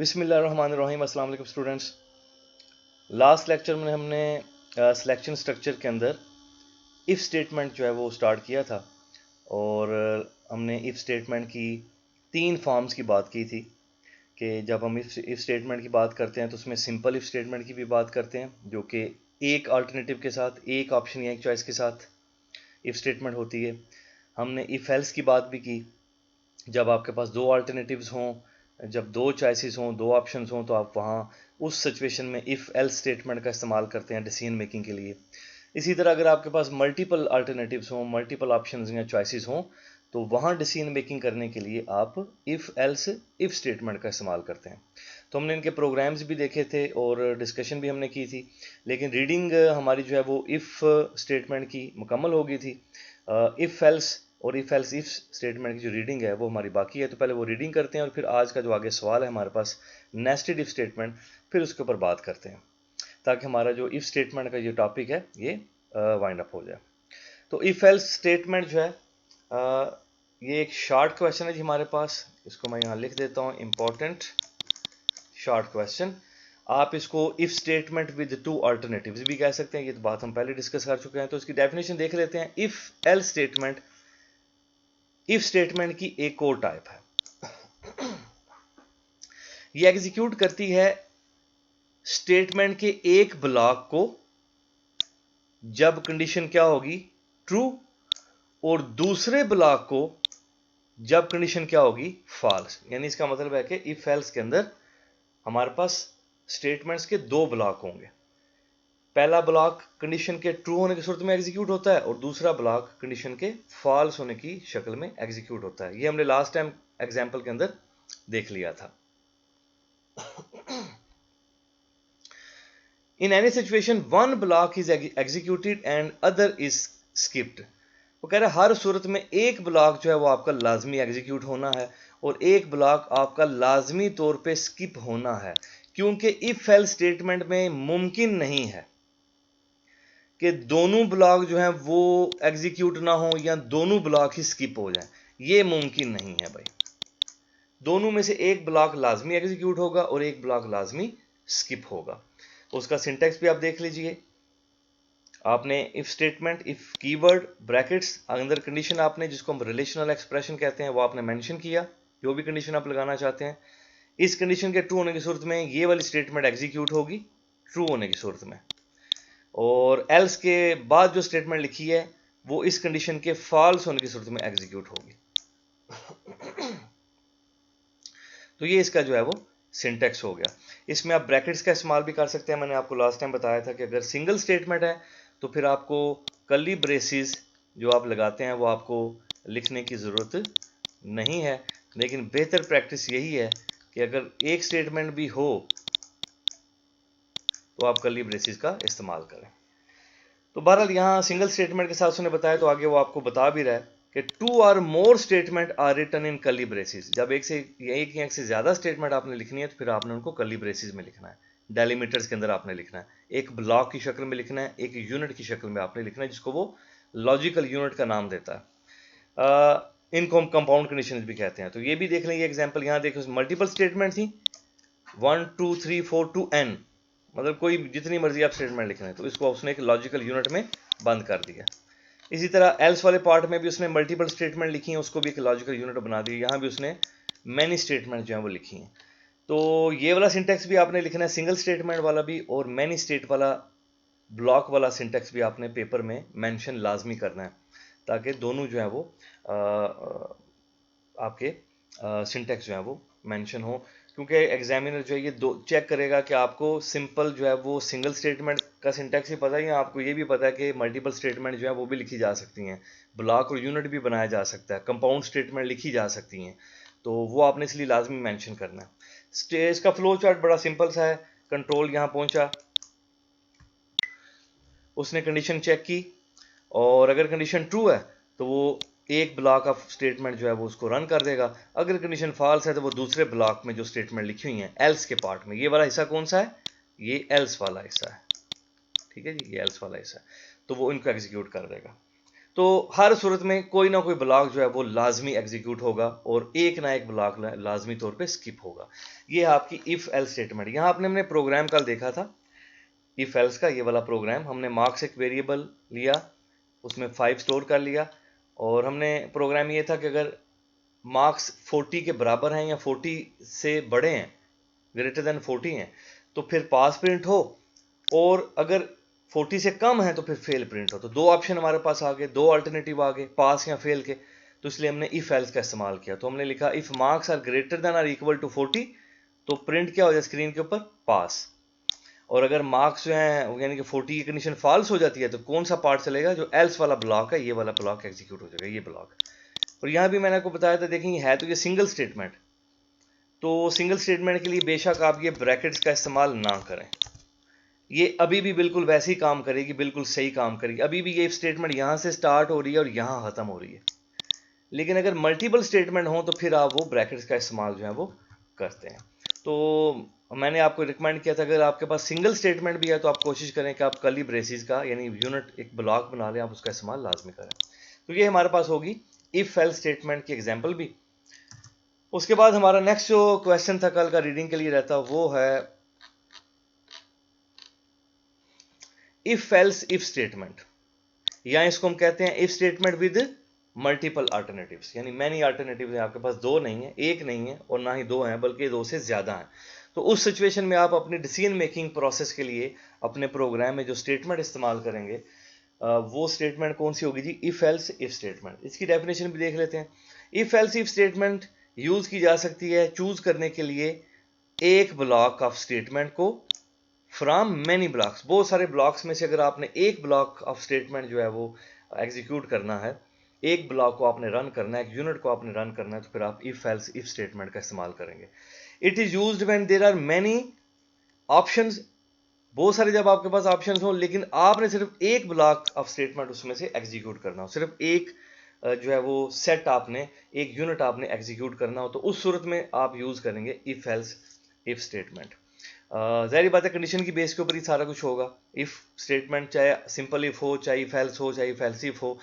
बिस्मिल्लाहिर्रहमानिर्रहीम। अस्सलाम वालेकुम स्टूडेंट्स। लास्ट लेक्चर में हमने सिलेक्शन स्ट्रक्चर के अंदर इफ़ स्टेटमेंट जो है वो स्टार्ट किया था और हमने इफ़ स्टेटमेंट की 3 फॉर्म्स की बात की थी कि जब हम इफ़ स्टेटमेंट की बात करते हैं तो उसमें सिंपल इफ़ स्टेटमेंट की भी बात करते हैं जो कि एक अल्टरनेटिव के साथ, एक ऑप्शन या एक चॉइस के साथ इफ़ स्टेटमेंट होती है। हमने इफ़ एल्स की बात भी की, जब आपके पास 2 अल्टरनेटिव्स हों, जब 2 चॉइसेस हों, 2 ऑप्शंस हों, तो आप वहाँ उस सिचुएशन में इफ़ एल्स स्टेटमेंट का इस्तेमाल करते हैं डिसीजन मेकिंग के लिए। इसी तरह अगर आपके पास मल्टीपल अल्टरनेटिव्स हों, मल्टीपल ऑप्शंस या चॉइसेस हों, तो वहाँ डिसीजन मेकिंग करने के लिए आप इफ़ एल्स इफ़ स्टेटमेंट का इस्तेमाल करते हैं। तो हमने इनके प्रोग्राम्स भी देखे थे और डिस्कशन भी हमने की थी, लेकिन रीडिंग हमारी जो है वो इफ़ स्टेटमेंट की मुकम्मल हो गई थी। इफ़ एल्स और इफ़ एल्स इफ स्टेटमेंट की जो रीडिंग है वो हमारी बाकी है, तो पहले वो रीडिंग करते हैं और फिर आज का जो आगे सवाल है हमारे पास नेस्टेड इफ स्टेटमेंट, फिर उसके ऊपर बात करते हैं ताकि हमारा जो इफ स्टेटमेंट का ये टॉपिक है ये वाइंड अप हो जाए। तो इफ एल्स स्टेटमेंट जो है ये एक शॉर्ट क्वेश्चन है जी हमारे पास, इसको मैं यहाँ लिख देता हूँ, इंपॉर्टेंट शॉर्ट क्वेश्चन। आप इसको इफ स्टेटमेंट विद 2 अल्टरनेटिव्स भी कह सकते हैं, ये तो बात हम पहले डिस्कस कर चुके हैं। तो इसकी डेफिनेशन देख लेते हैं। If else statement if statement की एक और टाइप है। ये एग्जीक्यूट करती है स्टेटमेंट के एक ब्लॉक को जब कंडीशन क्या होगी, ट्रू, और दूसरे ब्लॉक को जब कंडीशन क्या होगी, फॉल्स। यानी इसका मतलब है कि इफ एल्स के अंदर हमारे पास स्टेटमेंट्स के 2 ब्लॉक होंगे। पहला ब्लॉक कंडीशन के ट्रू होने की सूरत में एग्जीक्यूट होता है और दूसरा ब्लॉक कंडीशन के फॉल्स होने की शक्ल में एग्जीक्यूट होता है। ये हमने लास्ट टाइम एग्जांपल के अंदर देख लिया था। In any situation, one block is executed and other is skipped. वो कह रहा है हर सूरत में एक ब्लॉक जो है वो आपका लाजमी एग्जीक्यूट होना है और एक ब्लॉक आपका लाजमी तौर पे स्किप होना है, क्योंकि इफ एल स्टेटमेंट में मुमकिन नहीं है कि दोनों ब्लॉक जो हैं वो एग्जीक्यूट ना हो या दोनों ब्लॉक ही स्किप हो जाएं। ये मुमकिन नहीं है भाई। दोनों में से एक ब्लॉक लाजमी एग्जीक्यूट होगा और एक ब्लॉक लाजमी स्किप होगा। उसका सिंटेक्स भी आप देख लीजिए। आपने if statement, if keyword, brackets, अंदर कंडीशन आपने, जिसको हम रिलेशनल एक्सप्रेशन कहते हैं, वो आपने मेंशन किया, जो भी कंडीशन आप लगाना चाहते हैं। इस कंडीशन के ट्रू होने की सूरत में ये वाली स्टेटमेंट एग्जीक्यूट होगी, ट्रू होने की सूरत में, और एल्स के बाद जो स्टेटमेंट लिखी है वो इस कंडीशन के फॉल्स होने की सूरत में एग्जीक्यूट होगी। तो ये इसका जो है वो सिंटेक्स हो गया। इसमें आप ब्रैकेट्स का इस्तेमाल भी कर सकते हैं। मैंने आपको लास्ट टाइम बताया था कि अगर सिंगल स्टेटमेंट है तो फिर आपको कर्ली ब्रेसिस जो आप लगाते हैं वो आपको लिखने की ज़रूरत नहीं है, लेकिन बेहतर प्रैक्टिस यही है कि अगर एक स्टेटमेंट भी हो तो आप कर्ली ब्रेसिस का इस्तेमाल करें। तो बहरहाल यहाँ सिंगल स्टेटमेंट के साथ उसने बताया, तो आगे वो आपको बता भी रहा है कि 2 और more statement are written in curly braces. जब एक से ज़्यादा स्टेटमेंट आपने लिखनी है तो फिर आपने उनको कर्ली ब्रेसिस में लिखना है, डेलीमीटर्स के अंदर आपने लिखना है, एक ब्लॉक की शक्ल में लिखना है, एक यूनिट की शक्ल में आपने लिखना है, जिसको वो लॉजिकल यूनिट का नाम देता है। इनको हम कंपाउंड कंडीशन भी कहते हैं। तो ये भी देख लें, ये एग्जाम्पल यहाँ देखो, मल्टीपल स्टेटमेंट थी 1 2 3 4 टू n, मतलब कोई जितनी मर्जी आप स्टेटमेंट लिख लें, तो इसको उसने एक लॉजिकल यूनिट में बंद कर दिया। इसी तरह एल्स वाले पार्ट में भी उसने मल्टीपल स्टेटमेंट लिखी हैं, उसको भी एक लॉजिकल यूनिट बना दी। यहाँ भी उसने मैनी स्टेटमेंट जो है वो लिखी हैं। तो ये वाला सिंटेक्स भी आपने लिखना है, सिंगल स्टेटमेंट वाला भी और मैनी स्टेट वाला ब्लॉक वाला सिंटेक्स भी आपने पेपर में मेंशन लाजमी करना है, ताकि दोनों जो है वो आपके सिंटेक्स जो है वो मेंशन हो। क्योंकि एग्जामिनर जो है ये दो चेक करेगा कि आपको सिंपल जो है वो सिंगल स्टेटमेंट का सिंटेक्स ही पता है या आपको ये भी पता है कि मल्टीपल स्टेटमेंट जो है वो भी लिखी जा सकती हैं, ब्लॉक और यूनिट भी बनाया जा सकता है, कंपाउंड स्टेटमेंट लिखी जा सकती हैं। तो वो आपने इसलिए लाजमी मेंशन करना है। इसका फ्लो चार्ट बड़ा सिंपल सा है। कंट्रोल यहाँ पहुंचा, उसने कंडीशन चेक की और अगर कंडीशन ट्रू है तो वो एक ब्लॉक ऑफ स्टेटमेंट जो है वो उसको रन कर देगा। अगर कंडीशन फॉल्स है तो वो दूसरे ब्लॉक में जो स्टेटमेंट लिखी हुई है एल्स के पार्ट में, ये वाला हिस्सा कौन सा है, ये एल्स वाला हिस्सा है, ठीक है जी, ये एल्स वाला हिस्सा है, तो वो इनको एग्जीक्यूट कर देगा। तो हर सूरत में कोई ना कोई ब्लॉक जो है वो लाजमी एग्जीक्यूट होगा और एक ना एक ब्लॉक लाजमी तौर पे स्किप होगा। ये है आपकी इफ एल्स स्टेटमेंट। यहाँ आपने हमने प्रोग्राम कल देखा था इफ एल्स का, ये वाला प्रोग्राम। हमने मार्क्स एक वेरिएबल लिया, उसमें 5 स्टोर कर लिया, और हमने प्रोग्राम ये था कि अगर मार्क्स 40 के बराबर हैं या 40 से बड़े हैं, ग्रेटर देन 40 हैं, तो फिर पास प्रिंट हो, और अगर 40 से कम है तो फिर फेल प्रिंट हो। तो दो ऑप्शन हमारे पास आ गए, दो अल्टरनेटिव आ गए, पास या फेल के। तो इसलिए हमने इफ एल्स का इस्तेमाल किया। तो हमने लिखा if marks are greater than or equal to 40, तो प्रिंट क्या हो जाए स्क्रीन के ऊपर, पास। और अगर मार्क्स जो है यानी कि 40 की कंडीशन फॉल्स हो जाती है, तो कौन सा पार्ट चलेगा, जो एल्स वाला ब्लॉक है, ये वाला ब्लॉक एग्जीक्यूट हो जाएगा, ये ब्लॉक। और यहां भी मैंने आपको बताया था, देखेंगे है तो ये सिंगल स्टेटमेंट, तो सिंगल स्टेटमेंट के लिए बेशक आप ये ब्रैकेट्स का इस्तेमाल ना करें, ये अभी भी बिल्कुल वैसे ही काम करेगी, बिल्कुल सही काम करेगी। अभी भी ये इफ स्टेटमेंट यहां से स्टार्ट हो रही है और यहां खत्म हो रही है। लेकिन अगर मल्टीपल स्टेटमेंट हो तो फिर आप वो ब्रैकेट्स का इस्तेमाल जो है वो करते हैं। तो मैंने आपको रिकमेंड किया था अगर आपके पास सिंगल स्टेटमेंट भी है तो आप कोशिश करें कि आप कर्ली ब्रेसिस का यानी यूनिट एक ब्लॉक बना लें, आप उसका इस्तेमाल लाजमी करें। तो ये हमारे पास होगी इफ एल्स स्टेटमेंट की एग्जाम्पल भी। उसके बाद हमारा नेक्स्ट जो क्वेश्चन था कल का रीडिंग के लिए रहता, वो है इफ एल्स इफ स्टेटमेंट, या इसको हम कहते हैं if statement with multiple alternatives, यानी मैनी अल्टरनेटिव्स हैं, आपके पास दो नहीं है, एक नहीं है और ना ही दो हैं, बल्कि दो से ज्यादा हैं। तो उस सिचुएशन में आप अपनी डिसीजन मेकिंग प्रोसेस के लिए अपने प्रोग्राम में जो स्टेटमेंट इस्तेमाल करेंगे वो स्टेटमेंट कौन सी होगी जी, इफ एल्स इफ स्टेटमेंट। इसकी डेफिनेशन भी देख लेते हैं। If else if statement use की जा सकती है चूज करने के लिए एक ब्लॉक ऑफ स्टेटमेंट को फ्रॉम मैनी ब्लॉक्स, बहुत सारे ब्लॉक्स में से अगर आपने एक ब्लॉक ऑफ स्टेटमेंट जो है वो एग्जीक्यूट करना है, एक ब्लॉक को आपने रन करना है, एक यूनिट को आपने रन करना है, तो फिर आप इफ एल्स इफ स्टेटमेंट का इस्तेमाल करेंगे। It is used when there are many options, बहुत सारे जब आपके पास ऑप्शंस हो लेकिन आपने सिर्फ एक ब्लॉक ऑफ स्टेटमेंट उसमें से एग्जीक्यूट करना हो, सिर्फ एक जो है वो सेट आपने, एक यूनिट आपने एग्जीक्यूट करना हो, तो उस सूरत में आप यूज करेंगे इफ एल्स इफ स्टेटमेंट। जाहिर बात है कंडीशन की बेस के ऊपर ही सारा कुछ होगा। इफ स्टेटमेंट चाहे सिंपल इफ हो, चाहे इफ एल्स हो, चाहे इफ एल्स इफ हो,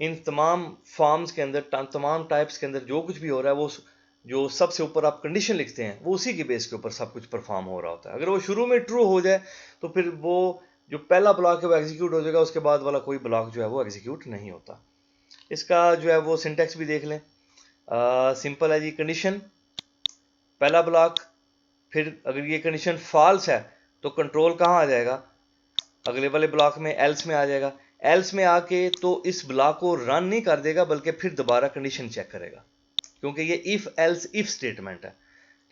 इन तमाम फॉर्म्स के अंदर, तमाम टाइप्स के अंदर जो कुछ भी हो रहा है, वो जो सबसे ऊपर आप कंडीशन लिखते हैं वो उसी की बेस के ऊपर सब कुछ परफॉर्म हो रहा होता है। अगर वो शुरू में ट्रू हो जाए तो फिर वो जो पहला ब्लॉक है वो एग्जीक्यूट हो जाएगा, उसके बाद वाला कोई ब्लॉक जो है वो एग्जीक्यूट नहीं होता। इसका जो है वो सिंटेक्स भी देख लें, सिंपल है जी। कंडीशन पहला ब्लॉक, फिर अगर ये कंडीशन फॉल्स है तो कंट्रोल कहाँ आ जाएगा, अगले वाले ब्लॉक में एल्स में आ जाएगा। एल्स में आके तो इस ब्लॉक को रन नहीं कर देगा बल्कि फिर दोबारा कंडीशन चेक करेगा, क्योंकि ये इफ एल्स इफ स्टेटमेंट है।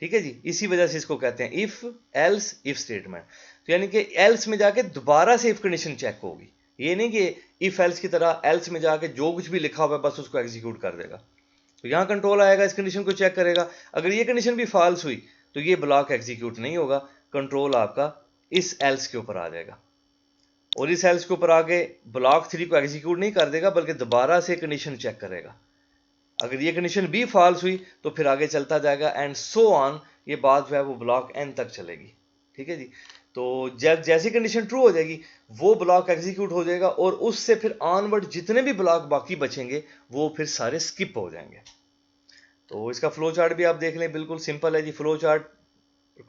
ठीक है जी, इसी वजह से इसको कहते हैं इफ एल्स इफ स्टेटमेंट। तो यानी कि एल्स में जाके दोबारा से इफ कंडीशन चेक होगी, ये नहीं कि इफ एल्स की तरह एल्स में जाके जो कुछ भी लिखा हुआ है बस उसको एग्जीक्यूट कर देगा। तो यहां कंट्रोल आएगा, इस कंडीशन को चेक करेगा, अगर ये कंडीशन भी फॉल्स हुई तो ये ब्लॉक एग्जीक्यूट नहीं होगा, कंट्रोल आपका इस एल्स के ऊपर आ जाएगा, और इस एल्स के ऊपर आगे ब्लॉक 3 को एग्जीक्यूट नहीं कर देगा बल्कि दोबारा से कंडीशन चेक करेगा। अगर ये कंडीशन भी फॉल्स हुई तो फिर आगे चलता जाएगा एंड सो ऑन, ये बात जो है वो ब्लॉक एन तक चलेगी। ठीक है जी, तो जब जैसी कंडीशन ट्रू हो जाएगी वो ब्लॉक एग्जीक्यूट हो जाएगा, और उससे फिर ऑनवर्ड जितने भी ब्लॉक बाकी बचेंगे वो फिर सारे स्किप हो जाएंगे। तो इसका फ्लो चार्ट भी आप देख लें, बिल्कुल सिंपल है जी। फ्लो चार्ट,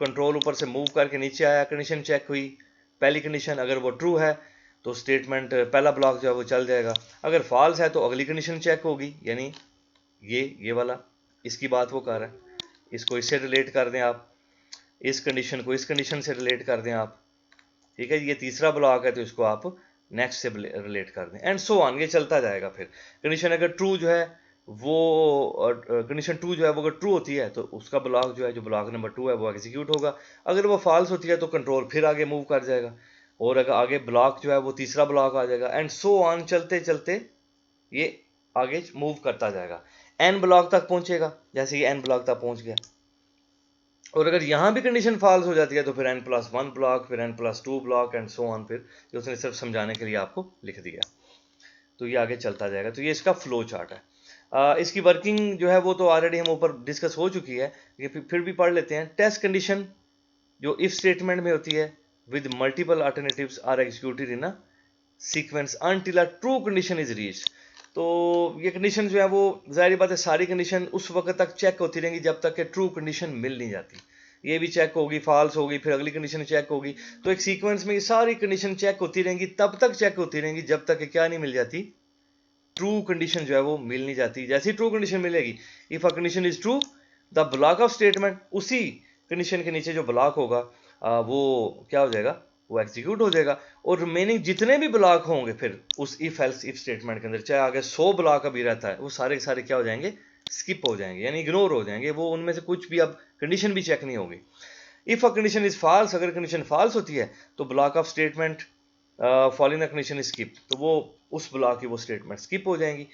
कंट्रोल ऊपर से मूव करके नीचे आया, कंडीशन चेक हुई, पहली कंडीशन अगर वो ट्रू है तो स्टेटमेंट पहला ब्लॉक जो है वो चल जाएगा, अगर फॉल्स है तो अगली कंडीशन चेक होगी, यानी ये वाला, इसकी बात वो कर रहा है, इसको इससे रिलेट कर दें आप, इस कंडीशन को इस कंडीशन से रिलेट कर दें आप। ठीक है, ये तीसरा ब्लॉक है तो इसको आप नेक्स्ट से रिलेट कर दें एंड सो ऑन, ये चलता जाएगा। फिर कंडीशन अगर ट्रू जो है वो कंडीशन टू जो है वो अगर ट्रू होती है तो उसका ब्लॉक जो है, जो ब्लॉक नंबर 2 है वो एग्जीक्यूट होगा, अगर वो फॉल्स होती है तो कंट्रोल फिर आगे मूव कर जाएगा, और अगर आगे ब्लॉक जो है वो तीसरा ब्लॉक आ जाएगा एंड सो ऑन, चलते चलते ये आगे मूव करता जाएगा, एन ब्लॉक तक पहुंचेगा, जैसे ये एन ब्लॉक तक पहुंच गया। और अगर यहां भी कंडीशन फॉल्स हो जाती है तो फिर n+1 ब्लॉक, फिर n+2 block and so on, फिर जो उसने सिर्फ समझाने के लिए आपको लिख दिया, तो ये आगे चलता जाएगा। तो ये इसका फ्लो चार्ट है। इसकी वर्किंग जो है वो तो ऑलरेडी हम ऊपर डिस्कस हो चुकी है, ये फिर भी पढ़ लेते हैं। टेस्ट कंडीशन जो इफ स्टेटमेंट में होती है with multiple alternatives are executed in a sequence until a true condition is reached. तो ये कंडीशन जो है वो जाहिर बात है सारी कंडीशन उस वक्त तक चेक होती रहेंगी जब तक कि ट्रू कंडीशन मिल नहीं जाती। ये भी चेक होगी, फॉल्स होगी, फिर अगली कंडीशन चेक होगी। तो एक सीक्वेंस में ये सारी कंडीशन चेक होती रहेंगी, तब तक चेक होती रहेंगी जब तक कि क्या नहीं मिल जाती, ट्रू कंडीशन जो है वो मिल नहीं जाती। जैसी ट्रू कंडीशन मिलेगी, if a condition is true, the block of statement, उसी कंडीशन के नीचे जो ब्लॉक होगा वो क्या हो जाएगा, वो एग्जीक्यूट हो जाएगा। और रिमेनिंग जितने भी ब्लॉक होंगे फिर उस इफ एल्स इफ स्टेटमेंट के अंदर, चाहे आगे 100 ब्लॉक अभी रहता है, वो सारे के सारे क्या हो जाएंगे, स्किप हो जाएंगे, यानी इग्नोर हो जाएंगे, वो उनमें से कुछ भी अब कंडीशन भी चेक नहीं होगी। If a condition is false, अगर कंडीशन फॉल्स होती है तो block of statement following the condition is skip, तो वो उस ब्लॉक की वो स्टेटमेंट स्किप हो जाएंगी।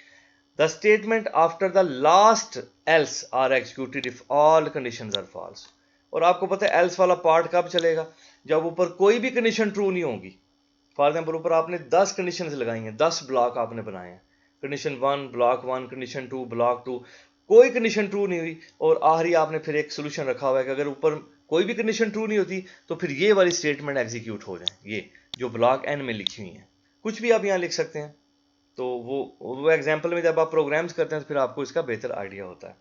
The statement after the last else are executed if all conditions are false. और आपको पता है एल्स वाला पार्ट कब चलेगा, जब ऊपर कोई भी कंडीशन ट्रू नहीं होगी। फॉर एग्जाम्पल ऊपर आपने 10 कंडीशन लगाई हैं, 10 ब्लॉक आपने बनाए हैं, कंडीशन 1 ब्लॉक 1, कंडीशन 2 ब्लॉक 2, कोई कंडीशन ट्रू नहीं हुई, और आखिरी आपने फिर एक सोल्यूशन रखा हुआ है कि अगर ऊपर कोई भी कंडीशन ट्रू नहीं होती तो फिर ये वाली स्टेटमेंट एग्जीक्यूट हो जाए, ये जो ब्लॉक एन में लिखी हुई है। कुछ भी आप यहाँ लिख सकते हैं। तो वो एग्जाम्पल में जब आप प्रोग्राम्स करते हैं तो फिर आपको इसका बेहतर आइडिया होता है।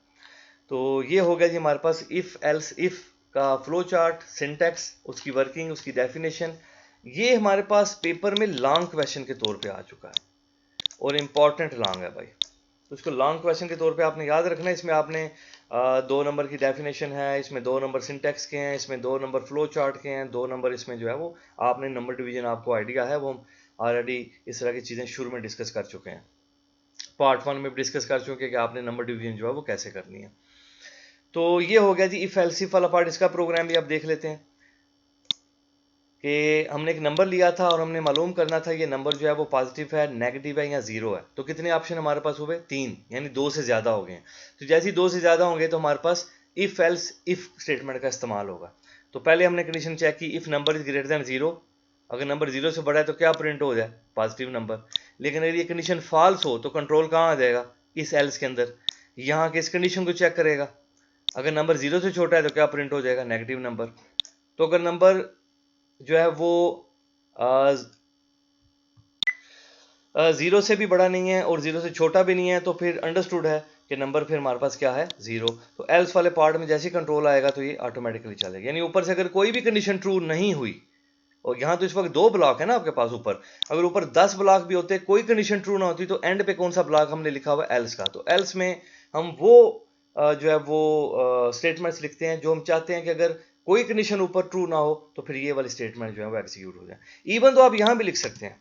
तो ये हो गया जी हमारे पास इफ एल्स इफ का फ्लो चार्ट, सिंटैक्स, उसकी वर्किंग, उसकी डेफिनेशन। ये हमारे पास पेपर में लॉन्ग क्वेश्चन के तौर पे आ चुका है, और इम्पॉर्टेंट लॉन्ग है भाई। तो इसको लॉन्ग क्वेश्चन के तौर पे आपने याद रखना है। इसमें आपने 2 नंबर की डेफिनेशन है, इसमें 2 नंबर सिंटैक्स के हैं, इसमें 2 नंबर फ्लो चार्ट के हैं, 2 नंबर इसमें जो है वो आपने नंबर डिवीजन, आपको आइडिया है, वो हम ऑलरेडी इस तरह की चीज़ें शुरू में डिस्कस कर चुके हैं, पार्ट 1 में भी डिस्कस कर चुके हैं कि आपने नंबर डिवीजन जो है वो कैसे करनी है। तो ये हो गया जी इफ एल्स इफ वाला पार्ट। इसका प्रोग्राम भी आप देख लेते हैं कि हमने एक नंबर लिया था और हमने मालूम करना था ये नंबर जो है वो पॉजिटिव है, नेगेटिव है या जीरो है। तो कितने ऑप्शन हमारे पास हुए, 3, यानी 2 से ज़्यादा हो गए हैं। तो जैसे ही 2 से ज़्यादा होंगे तो हमारे पास इफ एल्स इफ स्टेटमेंट का इस्तेमाल होगा। तो पहले हमने कंडीशन चेक की, if number is greater then 0, अगर नंबर 0 से बड़ा है तो क्या प्रिंट हो जाए, पॉजिटिव नंबर। लेकिन अगर ये कंडीशन फॉल्स हो तो कंट्रोल कहाँ आ जाएगा, इस एल्स के अंदर, यहाँ के इस कंडीशन को चेक करेगा। अगर नंबर 0 से छोटा है तो क्या प्रिंट हो जाएगा, नेगेटिव नंबर। तो अगर नंबर जो है वो 0 से भी बड़ा नहीं है और 0 से छोटा भी नहीं है, तो फिर अंडरस्टूड है कि नंबर फिर हमारे पास क्या है, 0। तो एल्स वाले पार्ट में जैसे ही कंट्रोल आएगा तो ये ऑटोमेटिकली चलेगा। यानी ऊपर से अगर कोई भी कंडीशन ट्रू नहीं हुई, और यहाँ तो इस वक्त 2 ब्लॉक है ना आपके पास ऊपर, अगर ऊपर 10 ब्लॉक भी होते, कोई कंडीशन ट्रू ना होती, तो एंड पे कौन सा ब्लॉक हमने लिखा हुआ है, एल्स का। तो एल्स में हम वो जो है वो स्टेटमेंट्स लिखते हैं जो हम चाहते हैं कि अगर कोई कंडीशन ऊपर ट्रू ना हो तो फिर ये वाली स्टेटमेंट जो है वो एग्जीक्यूट हो जाए। इवन तो आप यहाँ भी लिख सकते हैं,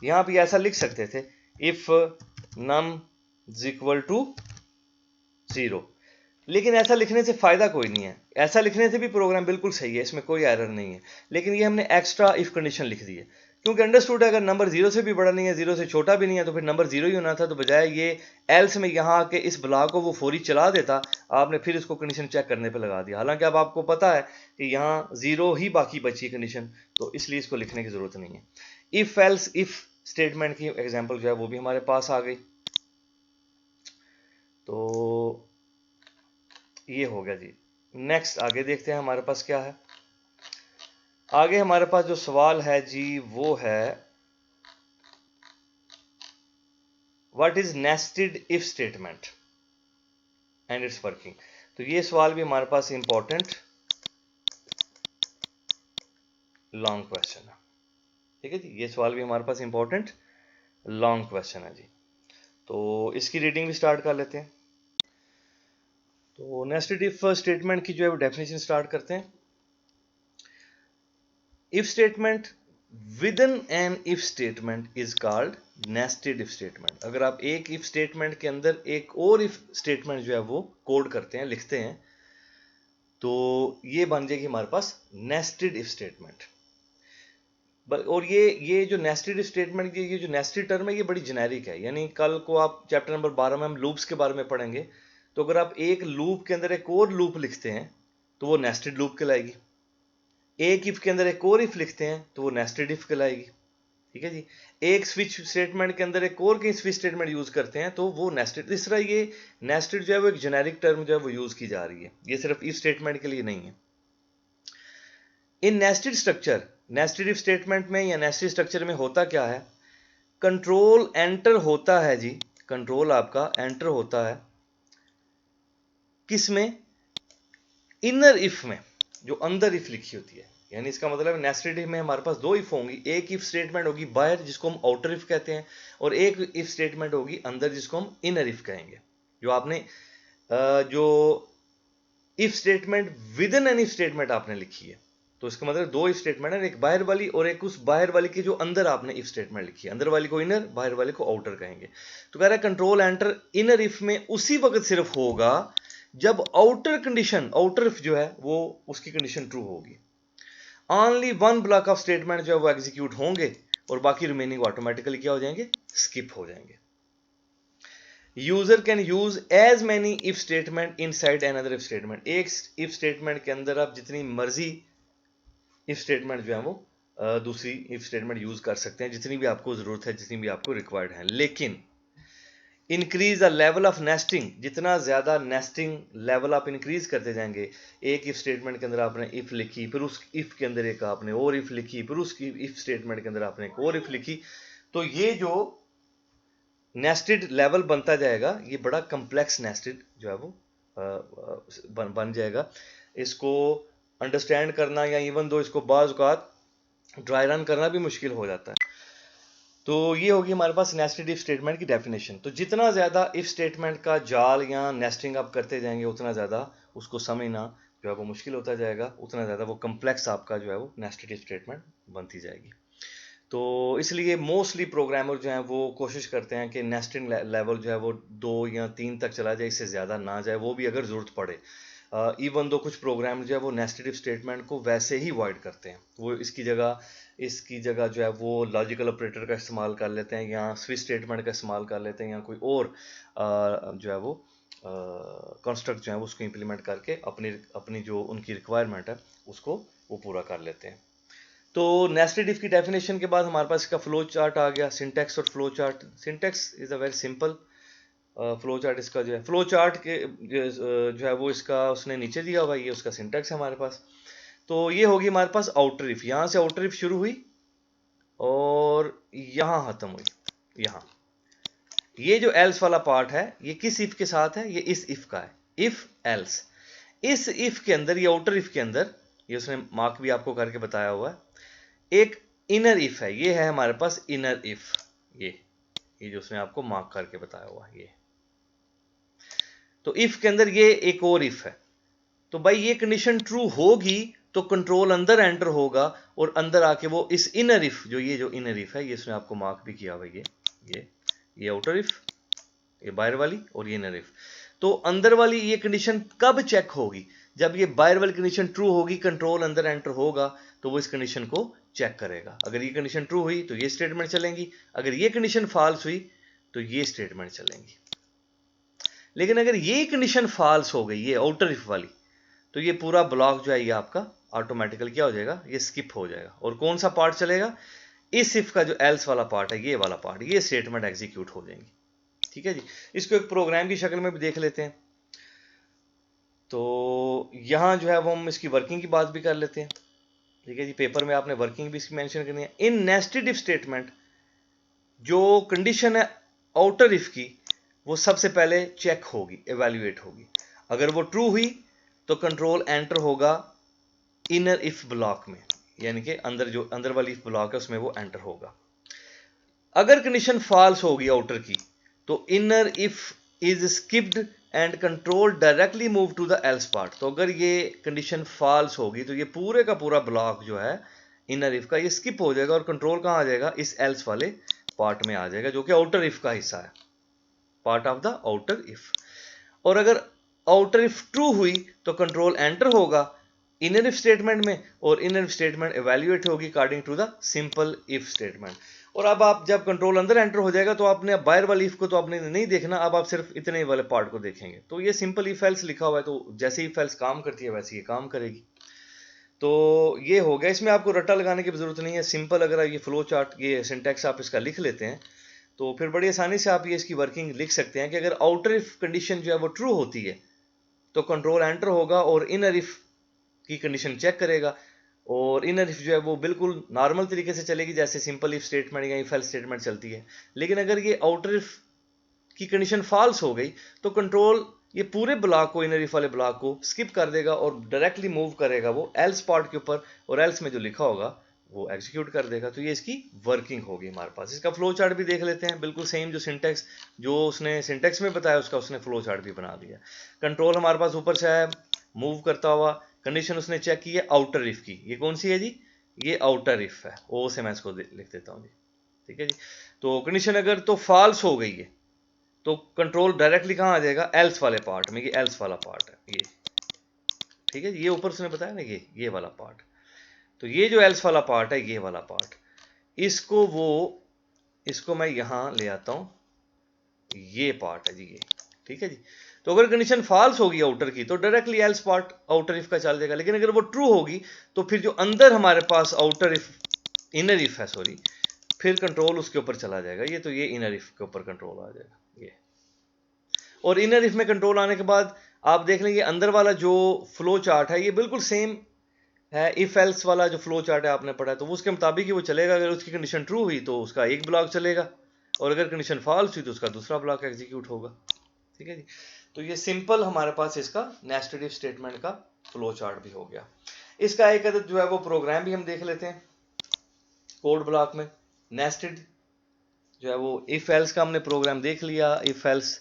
यहाँ भी ऐसा लिख सकते थे, if num is equal to 0, लेकिन ऐसा लिखने से फायदा कोई नहीं है। ऐसा लिखने से भी प्रोग्राम बिल्कुल सही है, इसमें कोई एरर नहीं है, लेकिन ये हमने एक्स्ट्रा इफ कंडीशन लिख दी है, क्योंकि अंडरस्टूड है अगर नंबर 0 से भी बड़ा नहीं है, 0 से छोटा भी नहीं है, तो फिर नंबर 0 ही होना था। तो बजाय ये एल्स में यहाँ आके इस ब्लॉक को वो फौरी चला देता, आपने फिर इसको कंडीशन चेक करने पे लगा दिया। हालांकि अब आपको पता है कि यहाँ 0 ही बाकी बची कंडीशन, तो इसलिए इसको लिखने की जरूरत नहीं है। इफ एल्स इफ स्टेटमेंट की एग्जाम्पल जो है वो भी हमारे पास आ गई। तो ये हो गया जी। नेक्स्ट आगे देखते हैं हमारे पास क्या है। आगे हमारे पास जो सवाल है जी वो है what is nested if statement and it's working. तो ये सवाल भी हमारे पास इंपॉर्टेंट लॉन्ग क्वेश्चन है, ठीक है जी। ये सवाल भी हमारे पास इंपॉर्टेंट लॉन्ग क्वेश्चन है जी। तो इसकी रीडिंग भी स्टार्ट कर लेते हैं। तो नेस्टेड इफ स्टेटमेंट की जो है वो डेफिनेशन स्टार्ट करते हैं। If statement within an if statement is called nested if statement. अगर आप एक इफ स्टेटमेंट के अंदर एक और इफ स्टेटमेंट जो है वो कोड करते हैं, लिखते हैं, तो ये बन जाएगी हमारे पास नेस्टेड इफ स्टेटमेंट। और ये जो नेस्टेड इफ स्टेटमेंट की ये जो नेस्टेड टर्म है ये बड़ी जेनेरिक है, यानी कल को आप चैप्टर नंबर 12 में हम लूप्स के बारे में पढ़ेंगे। तो अगर आप एक लूप के अंदर एक और लूप लिखते हैं तो वो नेस्टेड लूप कहलाएगी। एक इफ के अंदर एक और इफ लिखते हैं तो वो नेस्टेड इफ कहलाएगी, ठीक है जी। एक स्विच स्टेटमेंट के अंदर एक और कहीं स्विच स्टेटमेंट यूज करते हैं तो वो नेस्टेड। इस तरह ये नेस्टेड जो है वो एक जेनेरिक टर्म जो है वो यूज की जा रही है, ये सिर्फ इफ स्टेटमेंट के लिए नहीं है। In nested structure, nested if statement में या नेस्टेड स्ट्रक्चर में होता क्या है, कंट्रोल एंटर होता है जी, कंट्रोल आपका एंटर होता है किस में, इनर इफ में, जो अंदर इफ लिखी होती है। यानी इसका मतलब नेस्टेड इफ में हमारे पास दो इफ होंगी, एक इफ स्टेटमेंट होगी बाहर जिसको हम आउटर इफ कहते हैं, और एक इफ स्टेटमेंट होगी अंदर जिसको हम इनर इफ कहेंगे। जो आपने जो if statement with in an if statement आपने लिखी है, तो इसका मतलब दो इफ स्टेटमेंट है, एक बाहर वाली और एक उस बाहर वाली के जो अंदर आपने इफ स्टेटमेंट लिखी है। अंदर वाली को इनर, बाहर वाले को आउटर कहेंगे। तो कह रहा है कंट्रोल एंटर इनर इफ में उसी वक्त सिर्फ होगा जब आउटर कंडीशन, आउटर इफ जो है वो उसकी कंडीशन ट्रू होगी। Only one block of statement जो है वो एग्जीक्यूट होंगे और बाकी रिमेनिंग ऑटोमेटिकली क्या हो जाएंगे, स्किप हो जाएंगे। User can use as many if statement inside another if statement. एक इफ स्टेटमेंट के अंदर आप जितनी मर्जी इफ स्टेटमेंट जो है वो दूसरी इफ स्टेटमेंट यूज कर सकते हैं, जितनी भी आपको जरूरत है, जितनी भी आपको रिक्वायर्ड है। लेकिन increase the level of nesting, जितना ज्यादा नेस्टिंग लेवल आप इंक्रीज करते जाएंगे, एक इफ स्टेटमेंट के अंदर आपने इफ लिखी, फिर उस इफ के अंदर एक आपने और इफ लिखी, फिर उस इफ स्टेटमेंट के अंदर आपने एक और इफ लिखी, तो ये जो नेस्टेड लेवल बनता जाएगा ये बड़ा कम्प्लेक्स नेस्टेड जो है वो बन जाएगा। इसको अंडरस्टैंड करना या इवन दो इसको बाज़ औक़ात ड्राई रन करना भी मुश्किल हो जाता है। तो ये होगी हमारे पास नेस्टेड इफ स्टेटमेंट की डेफिनेशन। तो जितना ज़्यादा इफ स्टेटमेंट का जाल या नेस्टिंग आप करते जाएंगे उतना ज़्यादा उसको समझना जो है वो मुश्किल होता जाएगा, उतना ज़्यादा वो कम्प्लेक्स आपका जो है वो नेस्टेड इफ स्टेटमेंट बनती जाएगी। तो इसलिए मोस्टली प्रोग्रामर जो हैं वो कोशिश करते हैं कि नेस्टिंग लेवल जो है वो 2 या 3 तक चला जाए, इससे ज़्यादा ना जाए, वो भी अगर ज़रूरत पड़े। इवन दो कुछ प्रोग्राम जो है वो नेस्टेड इफ स्टेटमेंट को वैसे ही अवॉइड करते हैं, वो इसकी जगह जो है वो लॉजिकल ऑपरेटर का इस्तेमाल कर लेते हैं या स्विच स्टेटमेंट का इस्तेमाल कर लेते हैं या कोई और जो है वो कंस्ट्रक्ट जो है उसको इम्प्लीमेंट करके अपनी जो उनकी रिक्वायरमेंट है उसको वो पूरा कर लेते हैं। तो नेस्टेड इफ की डेफिनेशन के बाद हमारे पास इसका फ्लो चार्ट आ गया, सिंटैक्स और flow chart. Syntax is a very simple, flow chart इसका जो है, फ्लो चार्ट के जो है वो इसका उसने नीचे दिया हुआ, ये उसका सिंटैक्स है हमारे पास। तो ये होगी हमारे पास आउटर इफ, यहाँ से आउटर इफ शुरू हुई और यहाँ खत्म हुई। यहाँ ये जो एल्स वाला पार्ट है ये किस इफ के साथ है, ये इस इफ का है, इफ एल्स। इस इफ के अंदर, ये आउटर इफ के अंदर, ये उसने मार्क भी आपको करके बताया हुआ है, एक इनर इफ है, ये है हमारे पास इनर इफ, ये जो उसने आपको मार्क करके बताया हुआ है ये। तो इफ के अंदर ये एक और इफ है, तो भाई ये कंडीशन ट्रू होगी तो कंट्रोल अंदर एंटर होगा और अंदर आके वो इस इनर इफ, ये जो इनर इफ है ये इसने आपको मार्क भी किया हुआ, ये आउटर इफ, ये बाहर वाली और ये इनर इफ। तो अंदर वाली ये कंडीशन कब चेक होगी, जब ये बाहर वाली कंडीशन ट्रू होगी, कंट्रोल अंदर एंटर होगा तो वो इस कंडीशन को चेक करेगा। अगर ये कंडीशन ट्रू हुई तो ये स्टेटमेंट चलेंगी, अगर ये कंडीशन फॉल्स हुई तो ये स्टेटमेंट चलेंगी। लेकिन अगर ये कंडीशन फॉल्स हो गई, ये आउटर इफ वाली, तो ये पूरा ब्लॉक जो है ये आपका ऑटोमेटिकल क्या हो जाएगा, ये स्किप हो जाएगा। और कौन सा पार्ट चलेगा, इस इफ का जो एल्स वाला पार्ट है, ये वाला पार्ट, ये स्टेटमेंट एग्जीक्यूट हो जाएंगी। ठीक है जी, इसको एक प्रोग्राम की शक्ल में भी देख लेते हैं। तो यहां जो है वो हम इसकी वर्किंग की बात भी कर लेते हैं। ठीक है जी, पेपर में आपने वर्किंग भी इसकी मेंशन करनी है। इन नेस्टेड इफ स्टेटमेंट जो कंडीशन है आउटर इफ की, वो सबसे पहले चेक होगी, एवेल्युएट होगी। अगर वो ट्रू हुई तो कंट्रोल एंटर होगा इनर इफ ब्लॉक में, यानी कि अंदर वाली इफ ब्लॉक है उसमें वो एंटर होगा। अगर कंडीशन फॉल्स होगी आउटर की तो inner if is skipped and control directly move to the else part. तो अगर ये कंडीशन फॉल्स होगी तो ये पूरे का पूरा ब्लॉक जो है इनर इफ का ये स्किप हो जाएगा और कंट्रोल कहां आ जाएगा, इस एल्स वाले पार्ट में आ जाएगा जो कि आउटर इफ का हिस्सा है, part of the outer if. और अगर आउटर इफ ट्रू हुई तो कंट्रोल एंटर होगा इनर इफ स्टेटमेंट में और इनर इफ स्टेटमेंट एवेल्युएट होगी according to the simple if statement. और अब आप जब कंट्रोल अंदर एंटर हो जाएगा तो आपने अब बाहर वाली इफ को तो आपने नहीं देखना, अब आप सिर्फ इतने वाले पार्ट को देखेंगे। तो ये सिंपल इफ एल्स लिखा हुआ है, तो जैसे इफ एल्स काम करती है वैसे ये काम करेगी। तो ये हो गया, इसमें आपको रट्टा लगाने की जरूरत नहीं है, सिंपल अगर ये फ्लो चार्ट, ये सिंटैक्स आप इसका लिख लेते हैं तो फिर बड़ी आसानी से आप ये इसकी वर्किंग लिख सकते हैं कि अगर आउटर इफ कंडीशन जो है वो ट्रू होती है तो कंट्रोल एंटर होगा और इनर इफ की कंडीशन चेक करेगा, और इनर इफ जो है वो बिल्कुल नॉर्मल तरीके से चलेगी जैसे सिंपल इफ स्टेटमेंट या इफ एल्स स्टेटमेंट चलती है। लेकिन अगर ये आउटर इफ की कंडीशन फॉल्स हो गई तो कंट्रोल ये पूरे ब्लॉक को, इनर इफ वाले ब्लॉक को स्किप कर देगा और डायरेक्टली मूव करेगा वो एल्स पार्ट के ऊपर, और एल्स में जो लिखा होगा वो एग्जीक्यूट कर देगा। तो ये इसकी वर्किंग होगी हमारे पास। इसका फ्लो चार्ट भी देख लेते हैं, बिल्कुल सेम जो सिंटेक्स जो उसने सिंटेक्स में बताया उसका उसने फ्लो चार्ट भी बना दिया। कंट्रोल हमारे पास ऊपर से है मूव करता हुआ, कंडीशन उसने चेक की है आउटर इफ की, ये कौन सी है जी, ये आउटर इफ है, ओ से मैं इसको लिख देता हूँ जी, ठीक है जी। तो कंडीशन अगर तो फॉल्स हो गई है तो कंट्रोल डायरेक्टली कहाँ आ जाएगा, एल्स वाले पार्ट में, ये एल्स वाला पार्ट है ये, ठीक है। ये ऊपर उसने बताया ना ये वाला पार्ट, तो ये जो एल्स वाला पार्ट है ये वाला पार्ट, इसको मैं यहां ले आता हूं, ये पार्ट है जी ये, ठीक है जी। तो अगर कंडीशन फॉल्स होगी आउटर की तो directly else part outer if का चल जाएगा, लेकिन अगर वो ट्रू होगी तो फिर जो अंदर हमारे पास आउटर इफ, इनर इफ है सॉरी, फिर कंट्रोल उसके ऊपर चला जाएगा ये, तो ये इनर इफ के ऊपर कंट्रोल आ जाएगा ये। और इनर इफ में कंट्रोल आने के बाद आप देख लेंगे अंदर वाला जो फ्लो चार्ट है ये बिल्कुल सेम है, इफ एल्स वाला जो फ्लो चार्ट है आपने पढ़ा है, तो वो उसके मुताबिक ही वो चलेगा। अगर उसकी कंडीशन ट्रू हुई तो उसका एक ब्लॉक चलेगा, और अगर कंडीशन फॉल्स हुई तो उसका दूसरा ब्लॉक एग्जीक्यूट होगा, ठीक है जी। तो ये सिंपल हमारे पास इसका नेस्टेड इफ स्टेटमेंट का फ्लो चार्ट भी हो गया। इसका एक अदद जो है वो प्रोग्राम भी हम देख लेते हैं कोड ब्लॉक में। नेस्टेड जो है वो इफ एल्स का हमने प्रोग्राम देख लिया, इफ एल्स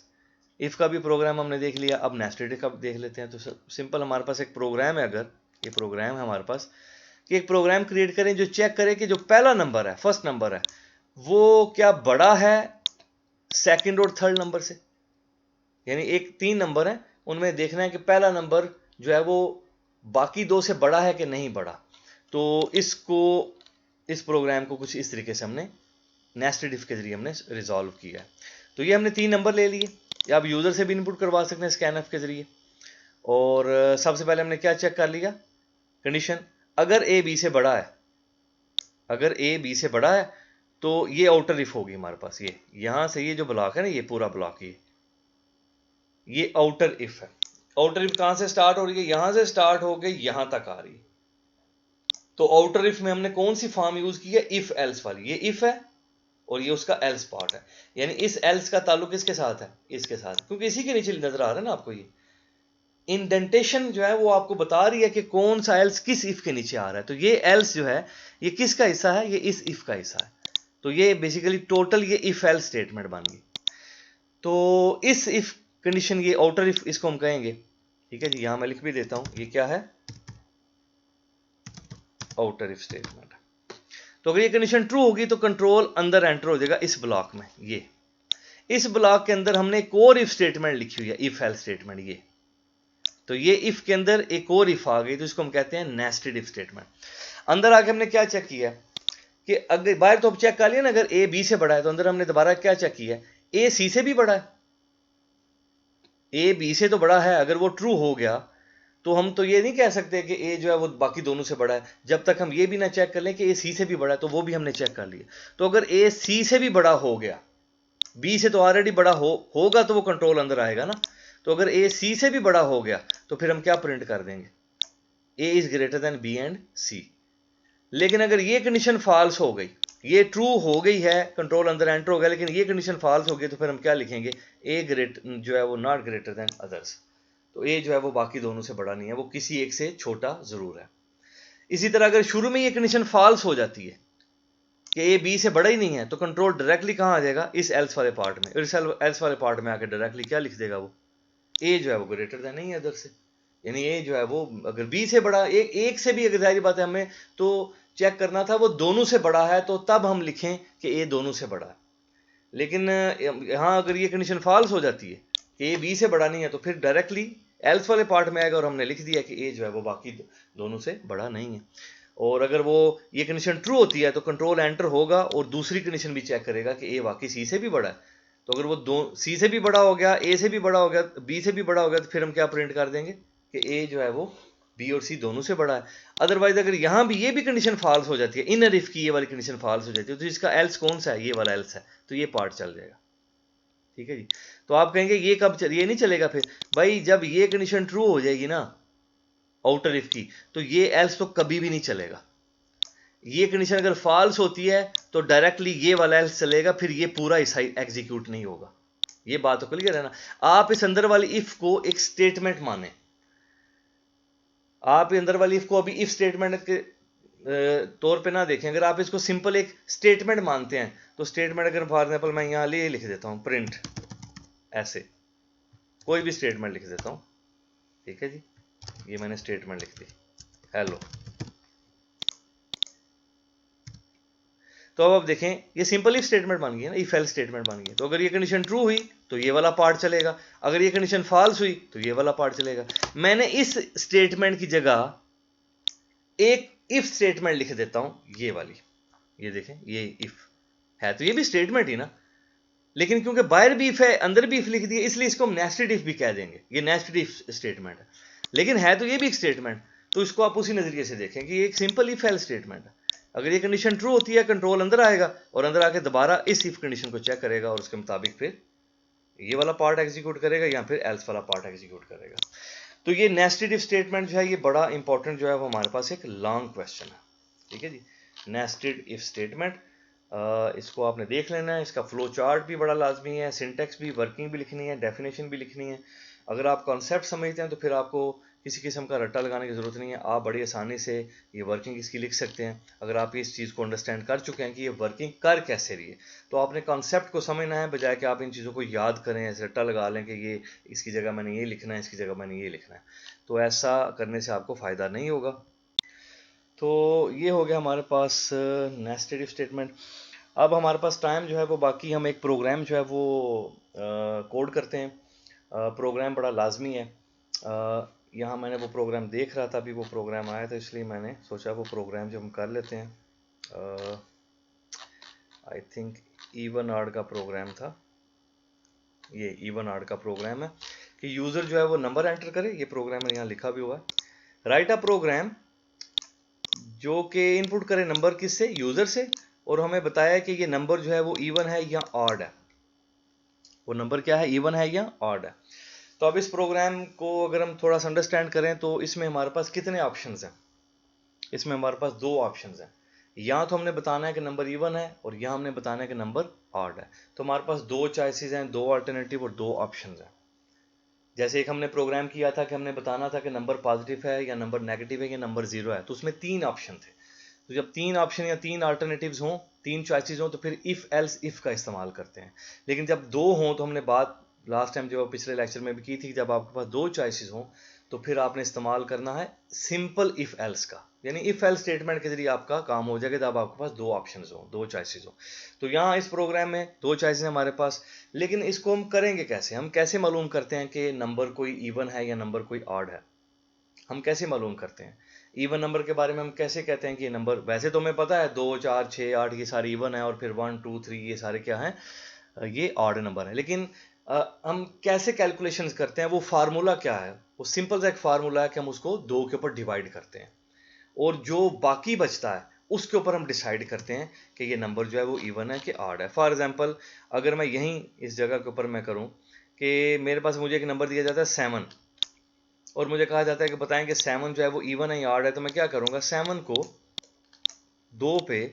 इफ का भी प्रोग्राम हमने देख लिया, अब नेस्टेड का देख लेते हैं। तो सिंपल हमारे पास एक प्रोग्राम है, अगर ये प्रोग्राम है हमारे पास कि एक प्रोग्राम क्रिएट करें जो चेक करे कि जो पहला नंबर है, फर्स्ट नंबर है, वो क्या बड़ा है सेकंड और थर्ड नंबर से, यानी एक 3 नंबर है उनमें देखना है कि पहला नंबर जो है वो बाकी 2 से बड़ा है कि नहीं बड़ा। तो इस प्रोग्राम को कुछ इस तरीके से हमने नेस्टेड इफ के जरिए हमने रिजॉल्व किया है। तो ये हमने 3 नंबर ले लिए, या आप यूजर से भी इनपुट करवा सकते हैं स्कैनएफ के जरिए। और सबसे पहले हमने क्या चेक कर लिया, कंडीशन अगर ए बी से बड़ा है, अगर ए बी से बड़ा है तो ये आउटर इफ होगी हमारे पास, ये यहां से ये जो ब्लॉक है ना, ये पूरा ब्लॉक ये आउटर इफ है। आउटर इफ कहां से स्टार्ट हो रही है, यहां से स्टार्ट हो गई यहां तक आ रही है। तो आउटर इफ में हमने कौन सी फॉर्म यूज की है, इफ एल्स वाली। ये इफ है और ये उसका एल्स पार्ट है, यानी इस एल्स का ताल्लुक इसके साथ है, इसके साथ, क्योंकि इसी के नीचे नजर आ रहा है ना आपको, ये इंडेंटेशन जो है वो आपको बता रही है कि कौन सा एल्स किस इफ के नीचे आ रहा है। तो ये एल्स जो है ये किसका हिस्सा है, ये इस इफ का हिस्सा है। तो ये बेसिकली टोटल ये इफ एल्स स्टेटमेंट बन गई। तो इस इफ कंडीशन, ये आउटर इफ इसको हम कहेंगे, ठीक है जी। यहां मैं लिख भी देता हूं, ये क्या है, आउटर इफ स्टेटमेंट। तो अगर ये कंडीशन ट्रू होगी तो कंट्रोल अंदर एंटर हो जाएगा इस ब्लॉक में, ये इस ब्लॉक के अंदर हमने एक और इफ स्टेटमेंट लिखी हुई है, इफ एल्स स्टेटमेंट ये। तो ये इफ के अंदर एक और इफ आ गई, तो इसको हम कहते हैं नेस्टेड इफ स्टेटमेंट। अंदर आके हमने क्या चेक किया कि अगर बाहर तो अब चेक कर लिया ना, अगर ए बी से बड़ा है, तो अंदर हमने दोबारा क्या चेक किया, ए सी से भी बड़ा है, ए बी से तो बड़ा है। अगर वो ट्रू हो गया तो हम तो ये नहीं कह सकते कि ए जो है वो बाकी दोनों से बड़ा है, जब तक हम ये भी ना चेक कर लें कि ए सी से भी बड़ा है। तो वो भी हमने चेक कर लिया। तो अगर ए सी से भी बड़ा हो गया, बी से तो ऑलरेडी बड़ा होगा तो वो कंट्रोल अंदर आएगा ना। तो अगर ए सी से भी बड़ा हो गया तो फिर हम क्या प्रिंट कर देंगे, A is greater than B and C. लेकिन अगर ये कंडीशन फॉल्स हो गई, ये ट्रू हो गई है, कंट्रोल अंदर एंटर हो गया, लेकिन ये कंडीशन फॉल्स हो गई, तो फिर हम क्या लिखेंगे, ए ग्रेट जो है वो नॉट ग्रेटर देन अदर्स। तो ए जो है वो बाकी दोनों से बड़ा नहीं है, वो किसी एक से छोटा जरूर है। इसी तरह अगर शुरू में ये कंडीशन फॉल्स हो जाती है कि ए बी से बड़ा ही नहीं है, तो कंट्रोल डायरेक्टली कहां आ जाएगा, इस एल्स वाले पार्ट में। इस एल्स वाले पार्ट में आकर डायरेक्टली क्या लिख देगा, वो ए जो है वो ग्रेटर देन नहीं है अदर से, यानी ए जो है वो अगर बी से बड़ा, एक से भी, अगर जाहिर बात है हमें तो चेक करना था वो दोनों से बड़ा है, तो तब हम लिखें कि ए दोनों से बड़ा है। लेकिन यहां अगर ये कंडीशन फॉल्स हो जाती है कि ए बी से बड़ा नहीं है, तो फिर डायरेक्टली एल्स वाले पार्ट में आएगा और हमने लिख दिया कि ए जो है वो बाकी दोनों से बड़ा नहीं है। और अगर वो ये कंडीशन ट्रू होती है तो कंट्रोल एंटर होगा और दूसरी कंडीशन भी चेक करेगा कि ए वाकई सी से भी बड़ा है। तो अगर वो सी से भी बड़ा हो गया, ए से भी बड़ा हो गया, बी से भी बड़ा हो गया, तो फिर हम क्या प्रिंट कर देंगे कि ए जो है वो बी और सी दोनों से बड़ा है। अदरवाइज अगर यहां भी ये भी कंडीशन फॉल्स हो जाती है, इनर इफ की ये वाली कंडीशन फॉल्स हो जाती है, तो इसका एल्स कौन सा है, ये वाला एल्स है, तो ये पार्ट चल जाएगा, ठीक है जी। तो आप कहेंगे ये कब ये नहीं चलेगा, फिर भाई जब ये कंडीशन ट्रू हो जाएगी ना आउटर इफ की, तो ये एल्स तो कभी भी नहीं चलेगा। ये कंडीशन अगर फॉल्स होती है तो डायरेक्टली ये वाला एल्स चलेगा, फिर ये पूरा हिस्सा एग्जीक्यूट नहीं होगा, ये बात तो क्लियर है ना। आप इस अंदर वाली इफ को एक स्टेटमेंट माने, आप अंदर वाली इफ को अभी इफ स्टेटमेंट के तौर पे ना देखें, अगर आप इसको सिंपल एक स्टेटमेंट मानते हैं तो स्टेटमेंट, अगर फॉर एग्जाम्पल मैं यहाँ ले लिख देता हूँ प्रिंट, ऐसे कोई भी स्टेटमेंट लिख देता हूँ, ठीक है जी, ये मैंने स्टेटमेंट लिख दी हेलो। तो अब आप देखें ये सिंपल इफ स्टेटमेंट बन गई है ना, इफ एल्स स्टेटमेंट बन गई। तो अगर ये कंडीशन ट्रू हुई तो ये वाला पार्ट चलेगा, अगर ये कंडीशन फॉल्स हुई तो ये वाला पार्ट चलेगा। मैंने इस स्टेटमेंट की जगह एक इफ स्टेटमेंट लिख देता हूं, ये वाली, ये देखें ये इफ है तो ये भी स्टेटमेंट ही ना, लेकिन क्योंकि बाहर भी इफ है अंदर भी इफ लिख दिया इसलिए इसको हम नेस्टेड इफ भी कह देंगे, ये नेस्टेड इफ स्टेटमेंट है, लेकिन है तो ये भी एक स्टेटमेंट। तो इसको आप उसी नजरिए से देखें कि ये एक सिंपल इफ एल्स स्टेटमेंट है। अगर ये कंडीशन ट्रू होती है कंट्रोल अंदर आएगा और अंदर आके दोबारा इस इफ कंडीशन को चेक करेगा और उसके मुताबिक फिर ये वाला पार्ट एग्जीक्यूट करेगा या फिर एल्स वाला पार्ट एग्जीक्यूट करेगा। तो ये नेस्टेड इफ स्टेटमेंट जो है ये बड़ा इंपॉर्टेंट जो है वो हमारे पास एक लॉन्ग क्वेश्चन है, ठीक है जी। नेस्टेड इफ स्टेटमेंट, इसको आपने देख लेना है, इसका फ्लो चार्ट भी बड़ा लाजमी है, सिंटेक्स भी, वर्किंग भी लिखनी है, डेफिनेशन भी लिखनी है। अगर आप कॉन्सेप्ट समझते हैं तो फिर आपको किसी किस्म का रट्टा लगाने की ज़रूरत नहीं है, आप बड़ी आसानी से ये वर्किंग इसकी लिख सकते हैं। अगर आप इस चीज़ को अंडरस्टैंड कर चुके हैं कि ये वर्किंग कर कैसे रही है, तो आपने कॉन्सेप्ट को समझना है बजाय कि आप इन चीज़ों को याद करें, ऐसे रट्टा लगा लें कि ये इसकी जगह मैंने ये लिखना है, इसकी जगह मैंने ये लिखना है। तो ऐसा करने से आपको फ़ायदा नहीं होगा। तो ये हो गया हमारे पास नेस्टेड इफ स्टेटमेंट। अब हमारे पास टाइम जो है वो बाकी हम एक प्रोग्राम जो है वो कोड करते हैं। प्रोग्राम बड़ा लाजमी है। यहाँ मैंने वो प्रोग्राम देख रहा था, अभी वो प्रोग्राम आया तो इसलिए मैंने सोचा वो प्रोग्राम जो हम कर लेते हैं। आई थिंक इवन आर्ड का प्रोग्राम था, ये इवन आर्ड का प्रोग्राम है कि यूज़र जो है वो नंबर एंटर करे। ये प्रोग्राम यहाँ लिखा भी हुआ है, राइट अ प्रोग्राम जो कि इनपुट करे नंबर किससे, यूज़र से, और हमें बताया कि ये नंबर जो है वो इवन है या ऑड है, वो नंबर क्या है, इवन है या ऑड है। तो अब इस प्रोग्राम को अगर हम थोड़ा सा अंडरस्टैंड करें तो इसमें हमारे पास कितने ऑप्शंस हैं, इसमें हमारे पास दो ऑप्शंस हैं। यहाँ तो हमने बताना है कि नंबर इवन है और यहाँ हमने बताना है कि नंबर ऑड है। तो हमारे पास दो चॉइसेस हैं, दो अल्टरनेटिव और दो ऑप्शंस हैं। जैसे एक हमने प्रोग्राम किया था कि हमने बताना था कि नंबर पॉजिटिव है या नंबर नेगेटिव है या नंबर जीरो है, तो उसमें तीन ऑप्शन थे। तो जब तीन ऑप्शन या तीन अल्टरनेटिव्स हों, तीन चॉइसेस हों, तो फिर इफ एल्स इफ का इस्तेमाल करते हैं। लेकिन जब दो हों, तो हमने बात लास्ट टाइम जो पिछले लेक्चर में भी की थी, जब आपके पास दो चॉइसेस हों तो फिर आपने इस्तेमाल करना है सिंपल इफ एल्स का, यानी इफ एल्स स्टेटमेंट के जरिए आपका काम हो जाएगा जब आपके पास दो ऑप्शंस हो, दो चॉइसेस हो। तो यहाँ इस प्रोग्राम में दो चॉइसेस हैं हमारे पास, लेकिन इसको हम करेंगे कैसे, हम कैसे मालूम करते हैं कि नंबर कोई इवन है या नंबर कोई ऑड है, हम कैसे मालूम करते हैं। इवन नंबर के बारे में हम कैसे कहते हैं कि ये नंबर, वैसे तो हमें पता है 2 4 6 8 ये सारे इवन है और फिर 1 2 3 ये सारे क्या हैं, ये ऑड नंबर है। लेकिन हम कैसे कैलकुलेशंस करते हैं, वो फार्मूला क्या है, वो सिंपल सा एक फार्मूला है कि हम उसको 2 के ऊपर डिवाइड करते हैं और जो बाकी बचता है उसके ऊपर हम डिसाइड करते हैं कि ये नंबर जो है वो इवन है कि ऑड है। फॉर एग्जांपल अगर मैं यहीं इस जगह के ऊपर मैं करूं कि मेरे पास मुझे एक नंबर दिया जाता है 7 और मुझे कहा जाता है कि बताएं कि 7 जो है वो इवन है या ऑड है, तो मैं क्या करूंगा, 7 को 2 पे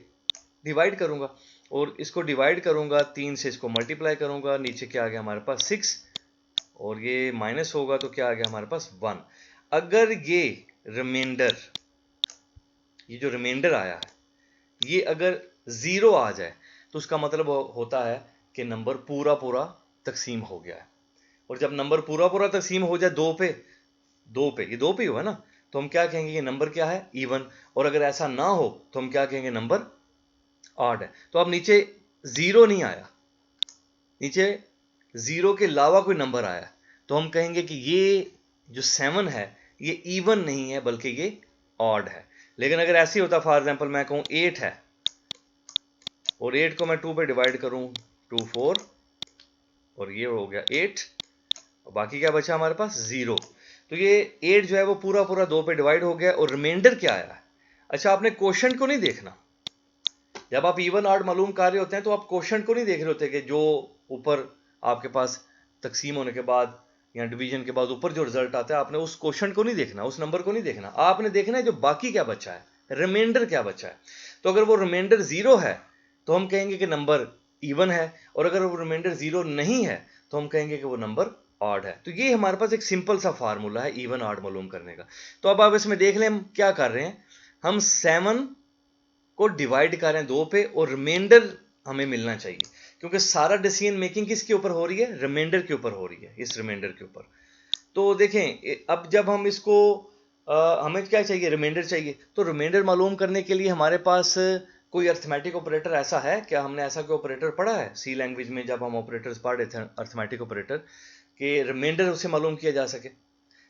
डिवाइड करूंगा और इसको डिवाइड करूंगा 3 से, इसको मल्टीप्लाई करूंगा, नीचे क्या आ गया हमारे पास 6 और ये माइनस होगा तो क्या आ गया हमारे पास 1। अगर ये रिमाइंडर, ये जो रिमाइंडर आया है ये अगर 0 आ जाए तो उसका मतलब होता है कि नंबर पूरा पूरा तकसीम हो गया है। और जब नंबर पूरा पूरा तकसीम हो जाए 2 पे, ये 2 पे ही हुआ ना, तो हम क्या कहेंगे ये नंबर क्या है, इवन। और अगर ऐसा ना हो तो हम क्या कहेंगे, नंबर ऑड है। तो अब नीचे 0 नहीं आया, नीचे 0 के अलावा कोई नंबर आया तो हम कहेंगे कि ये जो 7 है ये इवन नहीं है बल्कि ये ऑड है। लेकिन अगर ऐसे होता, फॉर एग्जांपल मैं कहूं 8 है और 8 को मैं 2 पे डिवाइड करूं 2 4 और ये हो गया 8 और बाकी क्या बचा हमारे पास 0, तो ये 8 जो है वो पूरा पूरा 2 पे डिवाइड हो गया और रिमाइंडर क्या आया है। अच्छा, आपने क्वोशंट को नहीं देखना, जब आप इवन ऑड मालूम कर रहे होते हैं तो आप क्वोशंट को नहीं देख रहे होते कि जो ऊपर आपके पास तकसीम होने के बाद या डिवीजन के बाद ऊपर जो रिजल्ट आता है, आपने उस क्वोशंट को नहीं देखना, उस नंबर को नहीं देखना, आपने देखना है जो बाकी क्या बचा है, रिमाइंडर क्या बचा है। तो अगर वो रिमाइंडर 0 है तो हम कहेंगे कि नंबर इवन है, और अगर वो रिमाइंडर 0 नहीं है तो हम कहेंगे कि वो नंबर ऑड है। तो ये हमारे पास एक सिंपल सा फार्मूला है इवन ऑड मालूम करने का। तो अब आप इसमें देख लें हम क्या कर रहे हैं, हम 7 को डिवाइड कर रहे हैं 2 पे और रिमाइंडर हमें मिलना चाहिए, क्योंकि सारा डिसीजन मेकिंग किसके ऊपर हो रही है, रिमाइंडर के ऊपर हो रही है, इस रिमाइंडर के ऊपर। तो देखें अब जब हम इसको हमें क्या चाहिए, रिमाइंडर चाहिए। तो रिमाइंडर मालूम करने के लिए हमारे पास कोई अर्थमेटिक ऑपरेटर ऐसा है क्या, हमने ऐसा कोई ऑपरेटर पढ़ा है सी लैंग्वेज में जब हम ऑपरेटर्स पढ़ रहे थे अर्थमेटिक ऑपरेटर कि रिमाइंडर उससे मालूम किया जा सके?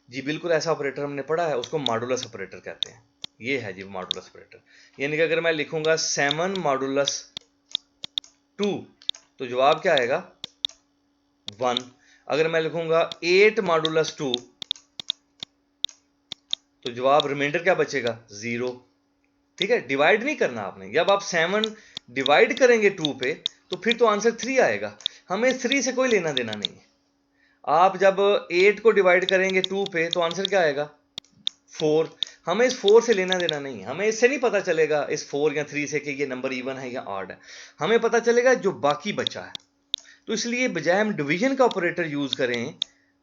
जी बिल्कुल, ऐसा ऑपरेटर हमने पढ़ा है, उसको मॉडुलस ऑपरेटर कहते हैं। ये है जी मॉडुलस ऑपरेटर। यानी कि अगर मैं लिखूंगा 7 मॉडुलस 2 तो जवाब क्या आएगा 1। अगर मैं लिखूंगा 8 मॉडुलस 2 तो जवाब रिमाइंडर क्या बचेगा 0। ठीक है, डिवाइड नहीं करना आपने। जब आप 7 डिवाइड करेंगे 2 पे तो फिर तो आंसर 3 आएगा, हमें 3 से कोई लेना देना नहीं है। आप जब 8 को डिवाइड करेंगे 2 पे तो आंसर क्या आएगा 4। हमें इस 4 से लेना देना नहीं है, हमें इससे नहीं पता चलेगा इस 4 या 3 से कि ये नंबर इवन है या ऑड है, हमें पता चलेगा जो बाकी बचा है। तो इसलिए बजाय हम डिवीजन का ऑपरेटर यूज करें,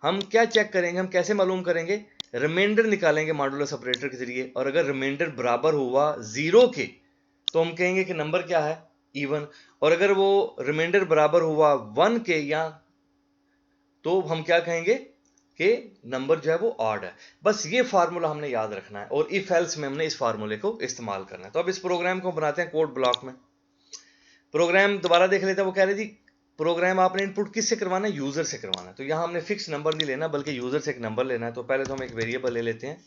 हम क्या चेक करेंगे, हम कैसे मालूम करेंगे, रिमाइंडर निकालेंगे मॉडुलस ऑपरेटर के जरिए, और अगर रिमाइंडर बराबर हुआ 0 के तो हम कहेंगे कि नंबर क्या है इवन, और अगर वो रिमाइंडर बराबर हुआ 1 के या तो हम क्या कहेंगे कि नंबर जो है वो ऑड है। बस ये फार्मूला हमने याद रखना है और इफ एल्स में हमने इस फार्मूले को इस्तेमाल करना है। तो अब इस प्रोग्राम को बनाते हैं कोड ब्लॉक में। प्रोग्राम दोबारा देख लेते हैं। वो कह रहे जी प्रोग्राम आपने इनपुट किससे करवाना है, यूजर से करवाना है। तो यहां हमने फिक्स नंबर नहीं लेना बल्कि यूजर से एक नंबर लेना है। तो पहले तो हम एक वेरिएबल ले लेते हैं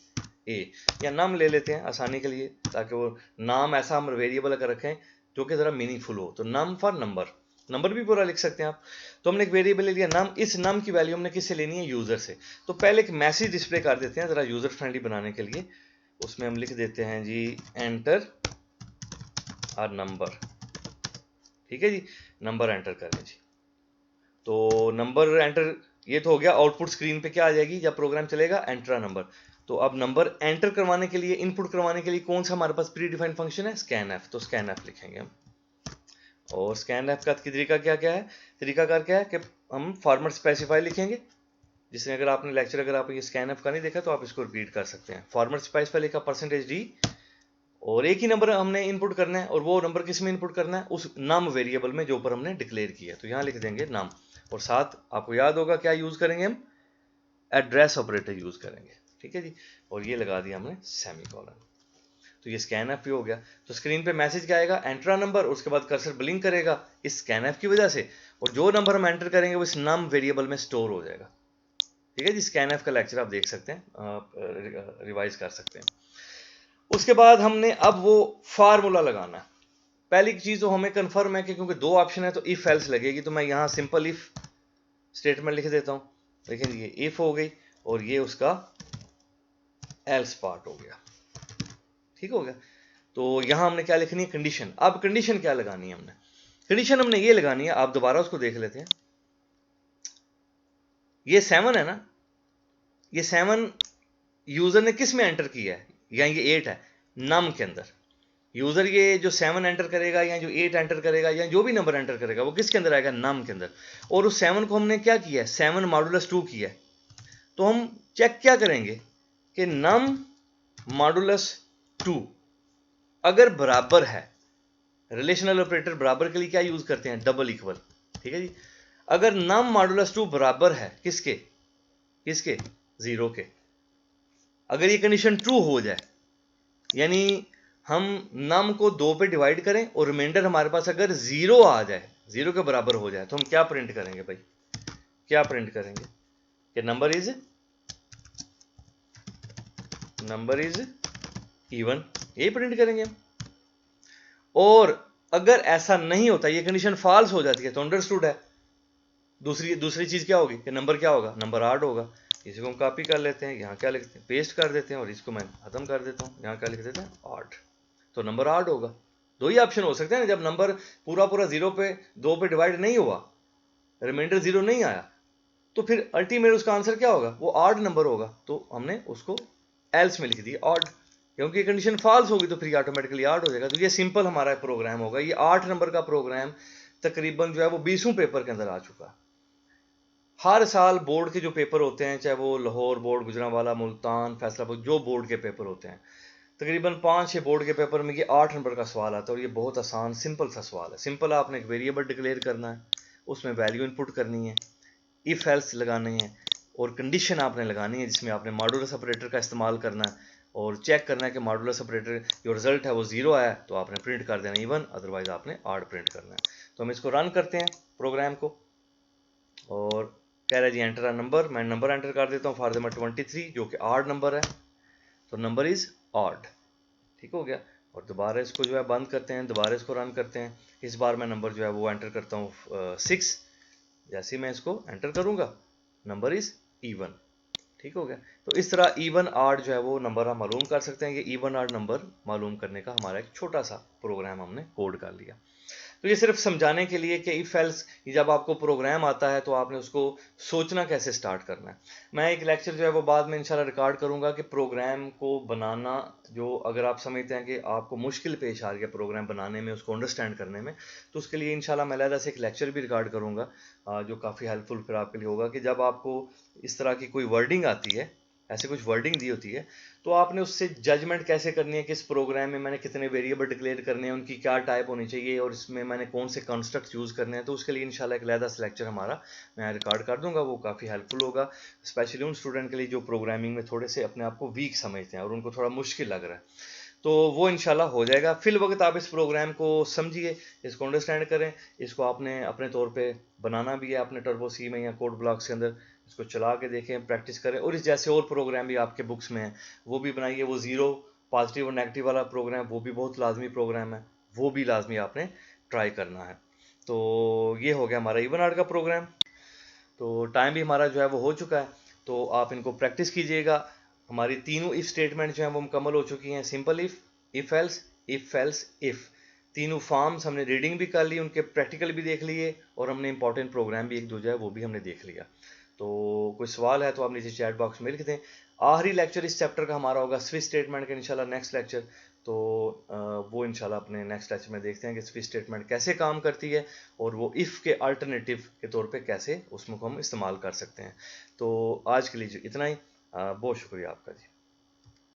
ए, या नाम ले लेते हैं आसानी के लिए, ताकि वो नाम ऐसा हम वेरिएबल अगर रखें जो कि जरा मीनिंगफुल हो। तो नम फॉर नंबर, नंबर भी पूरा लिख सकते हैं आप। तो हमने एक वेरिएबल ले लिया नम, इस नम की वैल्यू हमने किससे लेनी है, यूजर से। तो पहले एक मैसेज डिस्प्ले कर देते हैं जरा यूजर फ्रेंडली बनाने के लिए। उसमें हम लिख देते हैं जी एंटर आर नंबर। ठीक है जी, नंबर एंटर करें जी। तो नंबर एंटर, ये तो हो गया। आउटपुट स्क्रीन पे क्या आ जाएगी जब प्रोग्राम चलेगा, एंटर अ नंबर। तो अब नंबर एंटर करवाने के लिए, इनपुट करवाने के लिए कौन सा हमारे पास प्री डिफाइंड फंक्शन है, स्कैन एफ। तो स्कैन एफ लिखेंगे हम। और स्कैन एफ का तरीका क्या क्या है, तरीकाकार क्या है कि हम फॉर्मेट स्पेसिफाई लिखेंगे। जिसमें अगर आपने लेक्चर, अगर आप ये स्कैन एफ का नहीं देखा तो आप इसको रिपीट कर सकते हैं। फॉर्मेट स्पेसिफाई लिखा %d, और एक ही नंबर हमने इनपुट करना है, और वो नंबर किस में इनपुट करना है, उस नाम वेरिएबल में जो ऊपर हमने डिक्लेयर किया। तो यहाँ लिख देंगे नाम, और साथ आपको याद होगा क्या यूज करेंगे हम, एड्रेस ऑपरेटर यूज करेंगे। ठीक है जी, और ये लगा दिया हमने सेमीकोलन। तो ये स्कैन एफ भी हो गया। तो स्क्रीन पे मैसेज क्या आएगा, एंटर नंबर, उसके बाद कर्सर ब्लिंक करेगा इस स्कैन एफ की वजह से, और जो नंबर हम एंटर करेंगे वो इस नाम वेरिएबल में स्टोर हो जाएगा। ठीक है जी, स्कैन एफ का लेक्चर आप देख सकते हैं, रिवाइज कर सकते हैं। उसके बाद हमने अब वो फार्मूला लगाना है। पहली चीज तो हमें कंफर्म है कि क्योंकि दो ऑप्शन है तो इफ एल्स लगेगी। तो मैं यहां सिंपल इफ स्टेटमेंट लिख देता हूं। देखें ये इफ हो गई और ये उसका एल्स पार्ट हो गया। ठीक हो गया। तो यहां हमने क्या लिखनी है, कंडीशन। अब कंडीशन क्या लगानी है हमने, कंडीशन हमने ये लगानी है, आप दोबारा उसको देख लेते हैं। ये 7 है ना, ये 7 यूजर ने किस में एंटर किया है, या ये 8 है नम के अंदर। यूजर ये जो 7 एंटर करेगा या जो 8 एंटर करेगा या जो भी नंबर एंटर करेगा वो किसके अंदर आएगा, नम के अंदर। और उस 7 को हमने क्या किया है, 7 मॉडुलस 2 किया है। तो हम चेक क्या करेंगे कि नम मॉडुलस 2 अगर बराबर है, रिलेशनल ऑपरेटर बराबर के लिए क्या यूज करते हैं, डबल इक्वल। ठीक है जी, अगर नम मॉडुलस 2 बराबर है किसके, किसके 0 के, अगर ये कंडीशन ट्रू हो जाए, यानी हम नम को 2 पे डिवाइड करें और रिमाइंडर हमारे पास अगर 0 आ जाए, 0 के बराबर हो जाए, तो हम क्या प्रिंट करेंगे भाई, क्या प्रिंट करेंगे कि नंबर इज इवन, यही प्रिंट करेंगे हम। और अगर ऐसा नहीं होता, ये कंडीशन फॉल्स हो जाती है, तो अंडरस्टूड है दूसरी चीज क्या होगी कि नंबर क्या होगा, नंबर ऑड होगा। इसी को हम कॉपी कर लेते हैं, यहाँ क्या लिखते हैं, पेस्ट कर देते हैं, और इसको मैं खत्म कर देता हूँ, यहाँ क्या लिख देते हैं, ऑड। तो नंबर ऑड होगा। दो ही ऑप्शन हो सकते हैं ना, जब नंबर पूरा 0 पे 2 पे डिवाइड नहीं हुआ, रिमाइंडर 0 नहीं आया, तो फिर अल्टीमेट उसका आंसर क्या होगा, वो ऑड नंबर होगा। तो हमने उसको एल्स में लिख दिया ऑड, क्योंकि कंडीशन फॉल्स होगी तो फिर ऑटोमेटिकली ऑड हो जाएगा। तो ये सिंपल हमारा प्रोग्राम होगा। ये 8 नंबर का प्रोग्राम तकरीबन जो है वो 20वें पेपर के अंदर आ चुका। हर साल बोर्ड के जो पेपर होते हैं, चाहे वो लाहौर बोर्ड, गुजरांवाला, मुल्तान, फैसलाबाद, जो बोर्ड के पेपर होते हैं, तकरीबन 5-6 बोर्ड के पेपर में ये 8 नंबर का सवाल आता है। और ये बहुत आसान सिंपल सा सवाल है। सिंपल, आपने एक वेरिएबल डिक्लेयर करना है, उसमें वैल्यू इनपुट करनी है, इफ एल्स लगानी है, और कंडीशन आपने लगानी है जिसमें आपने मॉडुलस ऑपरेटर का इस्तेमाल करना है और चेक करना है कि मॉडुलस ऑपरेटर जो रिजल्ट है वो 0 आया तो आपने प्रिंट कर देना इवन, अदरवाइज आपने ऑड प्रिंट करना है। तो हम इसको रन करते हैं प्रोग्राम को, और कह रहा है जी एंटर अ नंबर। मैं नंबर एंटर कर देता हूँ, फॉर एग्जाम्पल 23 जो कि ऑड नंबर है, तो नंबर इज ऑड। ठीक हो गया। और दोबारा इसको जो है बंद करते हैं, दोबारा इसको रन करते हैं। इस बार मैं नंबर जो है वो एंटर करता हूँ 6। जैसे ही मैं इसको एंटर करूँगा, नंबर इज इवन। ठीक हो गया। तो इस तरह इवन आर्ड जो है वो नंबर हम मालूम कर सकते हैं। कि इवन आर्ड नंबर मालूम करने का हमारा एक छोटा सा प्रोग्राम हमने कोड कर लिया। तो ये सिर्फ समझाने के लिए कि इफ एल्स, जब आपको प्रोग्राम आता है तो आपने उसको सोचना कैसे स्टार्ट करना है। मैं एक लेक्चर जो है वो बाद में इंशाल्लाह रिकॉर्ड करूंगा कि प्रोग्राम को बनाना, जो अगर आप समझते हैं कि आपको मुश्किल पेश आ रही है प्रोग्राम बनाने में, उसको अंडरस्टैंड करने में, तो उसके लिए इंशाल्लाह मैं अलहदा से एक लेक्चर भी रिकॉर्ड करूंगा जो काफ़ी हेल्पफुल फिर आपके लिए होगा। कि जब आपको इस तरह की कोई वर्डिंग आती है, ऐसे कुछ वर्डिंग दी होती है, तो आपने उससे जजमेंट कैसे करनी है कि इस प्रोग्राम में मैंने कितने वेरिएबल डिक्लेयर करने हैं, उनकी क्या टाइप होनी चाहिए, और इसमें मैंने कौन से कंस्ट्रक्ट यूज़ करने हैं। तो उसके लिए इंशाल्लाह एक अलहदा से लेक्चर हमारा मैं रिकॉर्ड कर दूंगा, वो काफ़ी हेल्पफुल होगा, स्पेशली उन स्टूडेंट के लिए जो प्रोग्रामिंग में थोड़े से अपने आप को वीक समझते हैं और उनको थोड़ा मुश्किल लग रहा है। तो वो इंशाल्लाह हो जाएगा। फिल वक्त आप इस प्रोग्राम को समझिए, इसको अंडरस्टैंड करें, इसको आपने अपने तौर पे बनाना भी है अपने टर्बो सी में या कोड ब्लॉक्स के अंदर। इसको चला के देखें, प्रैक्टिस करें, और इस जैसे और प्रोग्राम भी आपके बुक्स में हैं वो भी बनाइए। वो ज़ीरो, पॉजिटिव और नेगेटिव वाला प्रोग्राम, वो भी बहुत लाजमी प्रोग्राम है, वो भी लाजमी आपने ट्राई करना है। तो ये हो गया हमारा इवन आर्ट का प्रोग्राम। तो टाइम भी हमारा जो है वो हो चुका है, तो आप इनको प्रैक्टिस कीजिएगा। हमारी तीनों इफ स्टेटमेंट जो हैं वो मुकम्मल हो चुकी हैं। सिंपल इफ एल्स इफ, तीनों फॉर्म्स हमने रीडिंग भी कर ली, उनके प्रैक्टिकल भी देख लिए, और हमने इंपॉर्टेंट प्रोग्राम भी एक दो जो है वो भी हमने देख लिया। तो कोई सवाल है तो आप नीचे चैट बॉक्स में लिख दें। आखिरी लेक्चर इस चैप्टर का हमारा होगा स्विच स्टेटमेंट का, इंशाल्लाह नेक्स्ट लेक्चर। तो वो इंशाल्लाह अपने नेक्स्ट लेक्चर में देखते हैं कि स्विच स्टेटमेंट कैसे काम करती है, और वो इफ़ के अल्टरनेटिव के तौर पे कैसे उसमें को हम इस्तेमाल कर सकते हैं। तो आज के लिए इतना ही। बहुत शुक्रिया आपका जी।